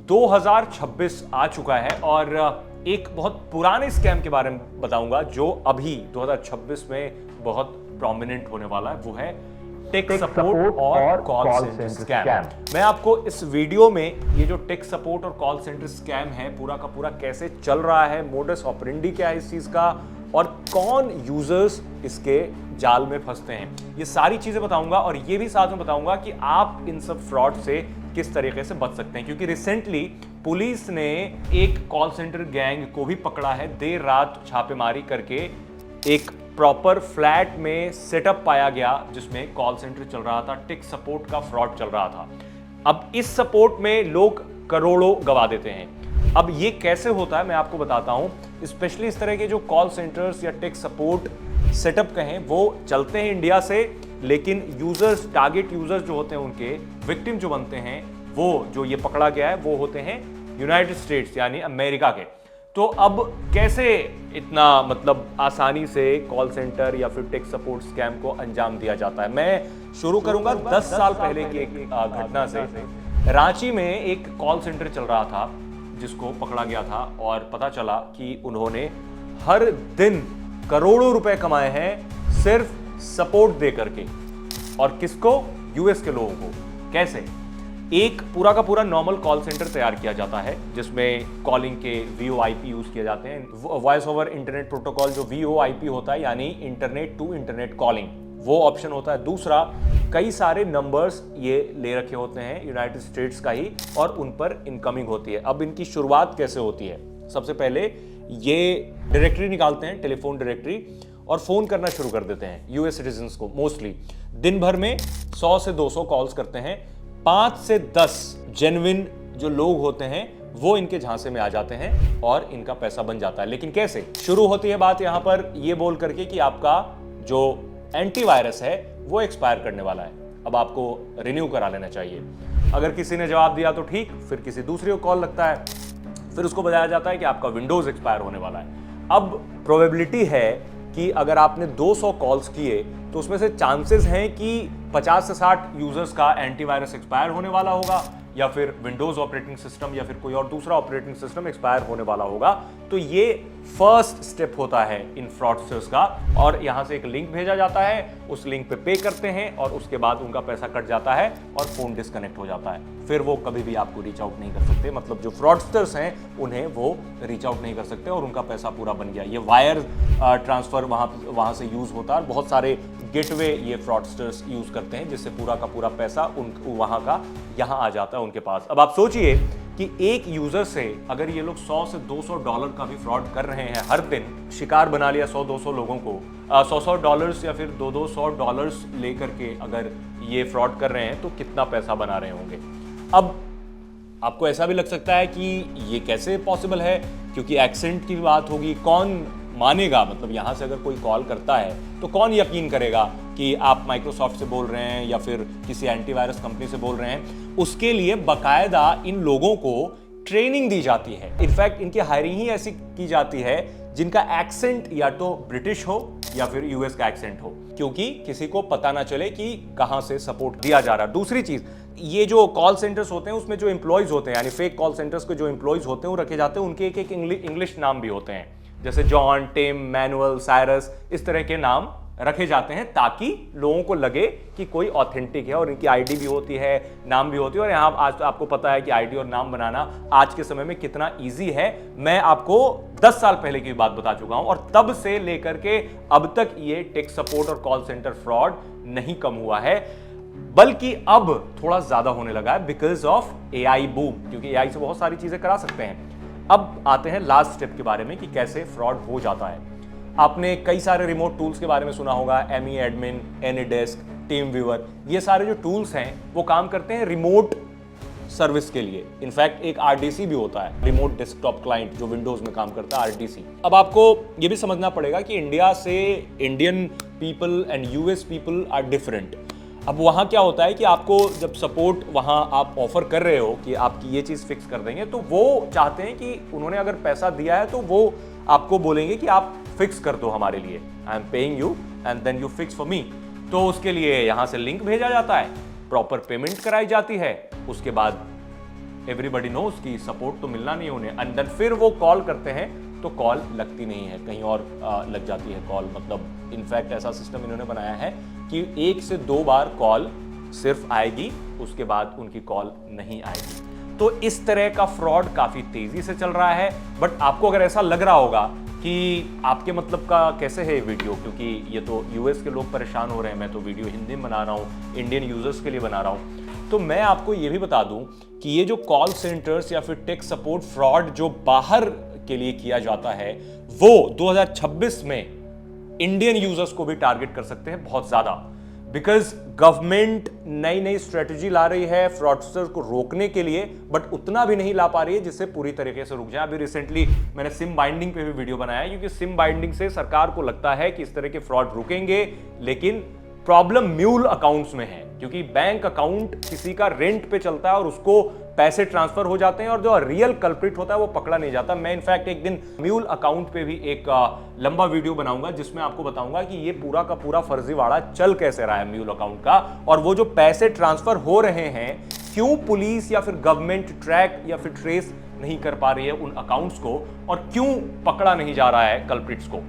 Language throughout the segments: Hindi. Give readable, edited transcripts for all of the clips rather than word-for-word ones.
2026 आ चुका है और एक बहुत पुराने स्कैम के बारे में बताऊंगा जो अभी 2026 में बहुत प्रोमिनेंट होने वाला है। वो है टेक सपोर्ट और कॉल सेंटर स्कैम। मैं आपको इस वीडियो में ये जो टेक सपोर्ट और कॉल सेंटर स्कैम है पूरा का पूरा कैसे चल रहा है, मोडस ऑपरेंडी क्या है इस चीज का और कौन यूजर्स इसके जाल में फंसते हैं, ये सारी चीजें बताऊंगा। और ये भी साथ में बताऊंगा कि आप इन सब फ्रॉड से किस तरीके से बच सकते हैं, क्योंकि रिसेंटली पुलिस ने एक कॉल सेंटर गैंग को भी पकड़ा है। देर रात छापेमारी करके एक प्रॉपर फ्लैट में सेटअप पाया गया जिसमें कॉल सेंटर चल रहा था, टेक सपोर्ट का फ्रॉड चल रहा था। अब इस सपोर्ट में लोग करोड़ों गवा देते हैं। अब ये कैसे होता है मैं आपको बताता हूं। स्पेशली इस तरह के जो कॉल सेंटर्स या टेक सपोर्ट सेटअप कहें वो चलते हैं इंडिया से, लेकिन यूजर्स, टारगेट यूजर्स जो होते हैं उनके विक्टिम जो बनते हैं वो जो ये पकड़ा गया है वो होते हैं यूनाइटेड स्टेट्स यानी अमेरिका के। तो अब कैसे इतना मतलब आसानी से कॉल सेंटर या फिर टेक सपोर्ट स्कैम को अंजाम दिया जाता है, मैं शुरू करूंगा 10 साल पहले की एक घटना से। रांची में एक कॉल सेंटर चल रहा था जिसको पकड़ा गया था और पता चला कि उन्होंने हर दिन करोड़ों रुपए कमाए हैं सिर्फ सपोर्ट दे करके। और किसको? यूएस के लोगों को। कैसे? एक पूरा का पूरा नॉर्मल कॉल सेंटर तैयार किया जाता है जिसमें कॉलिंग के वीओआईपी यूज किए जाते हैं, वॉइस ओवर इंटरनेट प्रोटोकॉल जो वीओआईपी होता है यानी इंटरनेट टू इंटरनेट कॉलिंग, वो ऑप्शन होता है। दूसरा, कई सारे नंबर्स ये ले रखे होते हैं यूनाइटेड स्टेट्स का ही और उन पर इनकमिंग होती है। अब इनकी शुरुआत कैसे होती है? सबसे पहले ये डायरेक्टरी निकालते हैं, टेलीफोन डायरेक्टरी, और फोन करना शुरू कर देते हैं यूएस सिटीजन्स को। मोस्टली दिन भर में 100 से 200 कॉल्स करते हैं। 5 से 10 जेन्युइन जो लोग होते हैं वो इनके झांसे में आ जाते हैं और इनका पैसा बन जाता है। लेकिन कैसे? शुरू होती है बात यहां पर ये बोल करके कि आपका जो एंटीवायरस है वो एक्सपायर करने वाला है, अब आपको रिन्यू करा लेना चाहिए। अगर किसी ने जवाब दिया तो ठीक, फिर किसी दूसरे को कॉल लगता है, फिर उसको बताया जाता है कि आपका विंडोज एक्सपायर होने वाला है। अब प्रोबेबिलिटी है कि अगर आपने 200 कॉल्स किए तो उसमें से चांसेस हैं कि 50 से 60 यूजर्स का एंटीवायरस एक्सपायर होने वाला होगा या फिर विंडोज ऑपरेटिंग सिस्टम या फिर कोई और दूसरा ऑपरेटिंग सिस्टम एक्सपायर होने वाला होगा। तो ये फर्स्ट स्टेप होता है इन फ्रॉडस्टर्स का, और यहां से एक लिंक भेजा जाता है, उस लिंक पे करते हैं और उसके बाद उनका पैसा कट जाता है और फोन डिस्कनेक्ट हो जाता है। फिर वो कभी भी आपको रीच आउट नहीं कर सकते, मतलब जो फ्रॉडस्टर्स हैं उन्हें वो रीच आउट नहीं कर सकते और उनका पैसा पूरा बन गया। ये वायर ट्रांसफर वहां से यूज होता है, बहुत सारे गेटवे ये फ्रॉडस्टर्स यूज करते हैं जिससे पूरा का पूरा पैसा वहां का यहां आ जाता है उनके पास। अब आप सोचिए कि एक यूजर से अगर ये लोग 100 से 200 डॉलर का भी फ्रॉड कर रहे हैं हर दिन, शिकार बना लिया 100-200 लोगों को, 100 डॉलर्स या फिर 200 डॉलर्स लेकर के अगर ये फ्रॉड कर रहे हैं तो कितना पैसा बना रहे होंगे। अब आपको ऐसा भी लग सकता है कि ये कैसे पॉसिबल है, क्योंकि एक्सेंट की बात होगी, कौन मानेगा? मतलब यहां से अगर कोई कॉल करता है तो कौन यकीन करेगा कि आप माइक्रोसॉफ्ट से बोल रहे हैं या फिर किसी एंटीवायरस कंपनी से बोल रहे हैं? उसके लिए बकायदा इन लोगों को ट्रेनिंग दी जाती है। इनफैक्ट इनकी हायरिंग ही ऐसी की जाती है जिनका एक्सेंट या तो ब्रिटिश हो या फिर यूएस का एक्सेंट हो, क्योंकि किसी को पता ना चले कि कहां से सपोर्ट दिया जा रहा है। दूसरी चीज, ये जो कॉल सेंटर्स होते हैं उसमें जो एम्प्लॉयज होते हैं यानी फेक कॉल सेंटर्स के जो एम्प्लॉयज होते हैं वो रखे जाते हैं, उनके एक एक इंग्लिश नाम भी होते हैं, जैसे जॉन, टिम, मैनुअल, साइरस, इस तरह के नाम रखे जाते हैं ताकि लोगों को लगे कि कोई ऑथेंटिक है। और इनकी आईडी भी होती है, नाम भी होती है। और यहाँ आज तो आपको पता है कि आईडी और नाम बनाना आज के समय में कितना इजी है। मैं आपको 10 साल पहले की बात बता चुका हूं और तब से लेकर के अब तक ये टेक सपोर्ट और कॉल सेंटर फ्रॉड नहीं कम हुआ है, बल्कि अब थोड़ा ज्यादा होने लगा है बिकॉज ऑफ एआई बूम, क्योंकि एआई से बहुत सारी चीजें करा सकते हैं। अब आते हैं लास्ट स्टेप के बारे में कि कैसे फ्रॉड हो जाता है। आपने कई सारे रिमोट टूल्स के बारे में सुना होगा, Ammyy Admin, AnyDesk, TeamViewer, ये सारे जो टूल्स हैं वो काम करते हैं रिमोट सर्विस के लिए। इनफैक्ट एक आरडीसी भी होता है, रिमोट डेस्कटॉप क्लाइंट, जो विंडोज में काम करता है, आरडीसी। अब आपको ये भी समझना पड़ेगा कि इंडिया से Indian people and US people are different. अब वहाँ क्या होता है कि आपको जब सपोर्ट वहाँ आप ऑफर कर रहे हो कि आपकी ये चीज़ फिक्स कर देंगे, तो वो चाहते हैं कि उन्होंने अगर पैसा दिया है तो वो आपको बोलेंगे कि आप फिक्स कर दो हमारे लिए, I am paying you and then you fix for me. तो उसके लिए यहाँ से लिंक भेजा जाता है, प्रॉपर पेमेंट कराई जाती है, उसके बाद एवरीबॉडी नोज कि सपोर्ट तो मिलना नहीं उन्हें, एंड देन फिर वो कॉल करते हैं तो कॉल लगती नहीं है, कहीं और लग जाती है कॉल। मतलब इनफैक्ट ऐसा सिस्टम इन्होंने बनाया है कि 1 से 2 बार कॉल सिर्फ आएगी, उसके बाद उनकी कॉल नहीं आएगी। तो इस तरह का फ्रॉड काफी तेजी से चल रहा है। बट आपको अगर ऐसा लग रहा होगा कि आपके मतलब का कैसे है ये वीडियो, क्योंकि ये तो यूएस के लोग परेशान हो रहे हैं, मैं तो वीडियो हिंदी में बना रहा हूँ, इंडियन यूजर्स के लिए बना रहा हूँ, तो मैं आपको ये भी बता दूं कि ये जो कॉल सेंटर्स या फिर टेक सपोर्ट फ्रॉड जो बाहर के लिए किया जाता है, वो 2026 में इंडियन यूजर्स को भी टारगेट कर सकते हैं बहुत ज्यादा। बिकॉज गवर्नमेंट नई नई स्ट्रेटेजी ला रही है फ्रॉडस्टर्स को रोकने के लिए, बट उतना भी नहीं ला पा रही है जिससे पूरी तरीके से रुक जाए। अभी रिसेंटली मैंने सिम बाइंडिंग पे भी वीडियो बनाया है, क्योंकि सिम बाइंडिंग से सरकार को लगता है कि इस तरह के फ्रॉड रुकेंगे, लेकिन प्रॉब्लम म्यूल अकाउंट्स में है, क्योंकि बैंक अकाउंट किसी का रेंट पे चलता है और उसको पैसे ट्रांसफर हो जाते हैं और जो रियल कल्प्रिट होता है वो पकड़ा नहीं जाता। मैं इनफैक्ट एक दिन म्यूल अकाउंट पे भी एक लंबा वीडियो बनाऊंगा जिसमें आपको बताऊंगा कि ये पूरा का पूरा फर्जीवाड़ा चल कैसे रहा है म्यूल अकाउंट का, और वो जो पैसे ट्रांसफर हो रहे हैं क्यों पुलिस या फिर गवर्नमेंट ट्रैक या फिर ट्रेस नहीं कर पा रही है उन अकाउंट्स को, और क्यों पकड़ा नहीं जा रहा है कल्प्रिट्स को।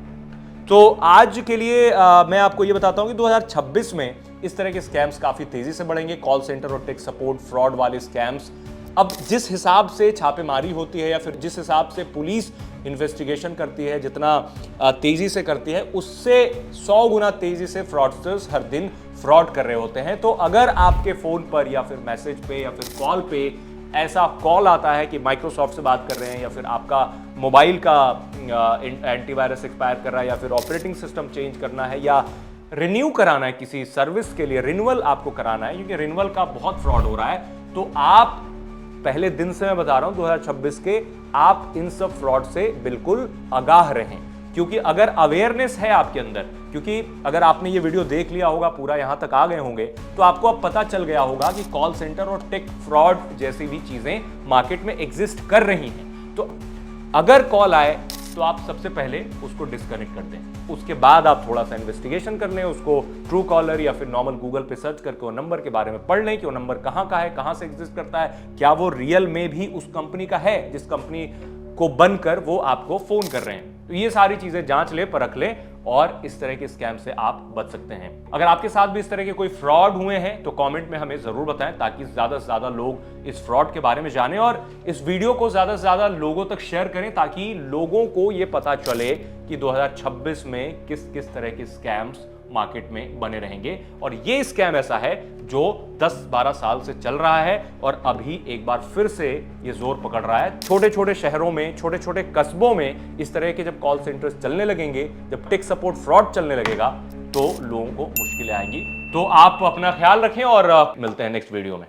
तो आज के लिए मैं आपको ये बताता हूं कि 2026 में इस तरह के स्कैम्स काफी तेजी से बढ़ेंगे। कॉल सेंटर और टेक सपोर्ट फ्रॉड वाले स्कैम्स, अब जिस हिसाब से छापेमारी होती है या फिर जिस हिसाब से पुलिस इन्वेस्टिगेशन करती है, जितना तेजी से करती है, उससे 100 गुना तेजी से फ्रॉडस्टर्स हर दिन फ्रॉड कर रहे होते हैं। तो अगर आपके फोन पर या फिर मैसेज पे या फिर कॉल पे ऐसा कॉल आता है कि माइक्रोसॉफ्ट से बात कर रहे हैं, या फिर आपका मोबाइल का एंटीवायरस एक्सपायर कर रहा है, या फिर ऑपरेटिंग सिस्टम चेंज करना है, या रिन्यू कराना है किसी सर्विस के लिए, रिन्यूअल आपको कराना है, क्योंकि रिन्यूअल का बहुत फ्रॉड हो रहा है, तो आप पहले दिन से मैं बता रहा हूं 2026 के, आप इन सब फ्रॉड से बिल्कुल आगाह रहें। क्योंकि अगर अवेयरनेस है आपके अंदर, क्योंकि अगर आपने ये वीडियो देख लिया होगा, पूरा यहां तक आ गए होंगे, तो आपको अब पता चल गया होगा कि कॉल सेंटर और टेक फ्रॉड जैसी भी चीजें मार्केट में एग्जिस्ट कर रही हैं। तो अगर कॉल आए तो आप सबसे पहले उसको डिस्कनेक्ट कर दें, उसके बाद आप थोड़ा सा इन्वेस्टिगेशन कर लें, उसको ट्रू कॉलर या फिर नॉर्मल गूगल पे सर्च करके वो नंबर के बारे में पढ़ लें कि वो नंबर कहां का है, कहां से एग्जिस्ट करता है, क्या वो रियल में भी उस कंपनी का है जिस कंपनी को बनकर वो आपको फोन कर रहे हैं। तो ये सारी चीजें जांच ले, परख ले, और इस तरह के स्कैम से आप बच सकते हैं। अगर आपके साथ भी इस तरह के कोई फ्रॉड हुए हैं तो कमेंट में हमें जरूर बताएं, ताकि ज्यादा से ज्यादा लोग इस फ्रॉड के बारे में जानें, और इस वीडियो को ज्यादा से ज्यादा लोगों तक शेयर करें, ताकि लोगों को यह पता चले कि 2026 में किस किस तरह के स्कैम्स मार्केट में बने रहेंगे। और ये स्कैम ऐसा है जो 10-12 साल से चल रहा है, और अभी एक बार फिर से ये जोर पकड़ रहा है। छोटे छोटे शहरों में, छोटे छोटे कस्बों में इस तरह के जब कॉल सेंटर्स चलने लगेंगे, जब टेक सपोर्ट फ्रॉड चलने लगेगा, तो लोगों को मुश्किलें आएंगी। तो आप अपना ख्याल रखें और मिलते हैं नेक्स्ट वीडियो में।